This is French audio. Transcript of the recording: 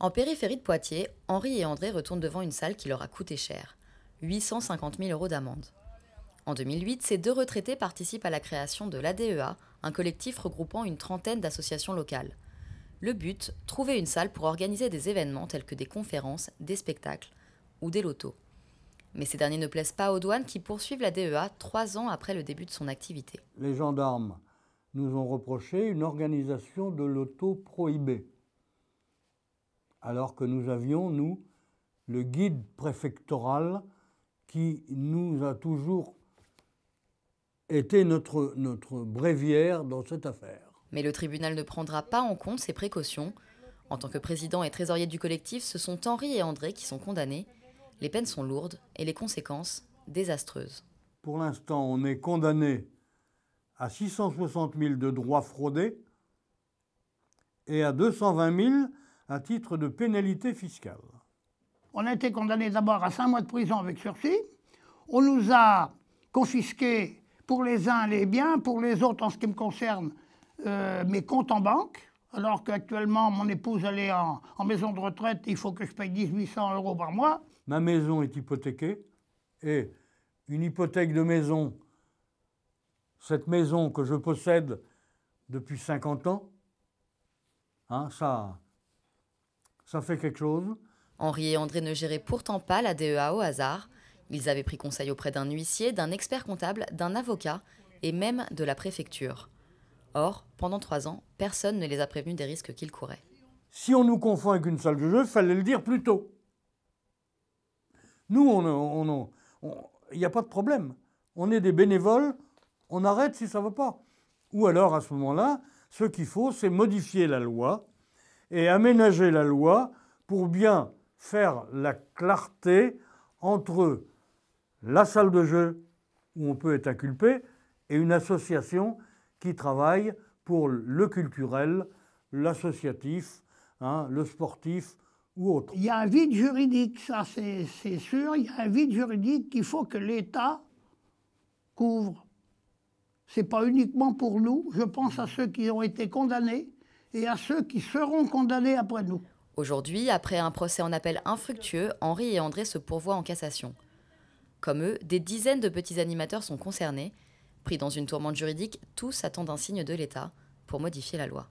En périphérie de Poitiers, Henri et André retournent devant une salle qui leur a coûté cher, 850 000 € d'amende. En 2008, ces deux retraités participent à la création de l'ADEA, un collectif regroupant une trentaine d'associations locales. Le but, trouver une salle pour organiser des événements tels que des conférences, des spectacles ou des lotos. Mais ces derniers ne plaisent pas aux douanes qui poursuivent l'ADEA 3 ans après le début de son activité. Les gendarmes nous ont reproché une organisation de loto prohibée, alors que nous avions, nous, le guide préfectoral qui nous a toujours été notre bréviaire dans cette affaire. Mais le tribunal ne prendra pas en compte ces précautions. En tant que président et trésorier du collectif, ce sont Henri et André qui sont condamnés. Les peines sont lourdes et les conséquences désastreuses. Pour l'instant, on est condamné à 660 000 de droits fraudés et à 220 000 à titre de pénalité fiscale. On a été condamné d'abord à 5 mois de prison avec sursis. On nous a confisqué pour les uns les biens, pour les autres, en ce qui me concerne, mes comptes en banque. Alors qu'actuellement, mon épouse, elle est en maison de retraite, il faut que je paye 1 800 € par mois. Ma maison est hypothéquée et une hypothèque de maison, cette maison que je possède depuis 50 ans, ça fait quelque chose. Henri et André ne géraient pourtant pas l'ADEA au hasard. Ils avaient pris conseil auprès d'un huissier, d'un expert comptable, d'un avocat et même de la préfecture. Or, pendant 3 ans, personne ne les a prévenus des risques qu'ils couraient. Si on nous confond avec une salle de jeu, il fallait le dire plus tôt. Nous, il n'y a pas de problème. On est des bénévoles, on arrête si ça ne va pas. Ou alors, à ce moment-là, ce qu'il faut, c'est modifier la loi et aménager la loi pour bien faire la clarté entre la salle de jeu où on peut être inculpé et une association qui travaille pour le culturel, l'associatif, le sportif ou autre. Il y a un vide juridique, ça c'est sûr, il y a un vide juridique qu'il faut que l'État couvre. Ce n'est pas uniquement pour nous, je pense à ceux qui ont été condamnés et à ceux qui seront condamnés après nous. Aujourd'hui, après un procès en appel infructueux, Henri et André se pourvoient en cassation. Comme eux, des dizaines de petits animateurs sont concernés. Pris dans une tourmente juridique, tous attendent un signe de l'État pour modifier la loi.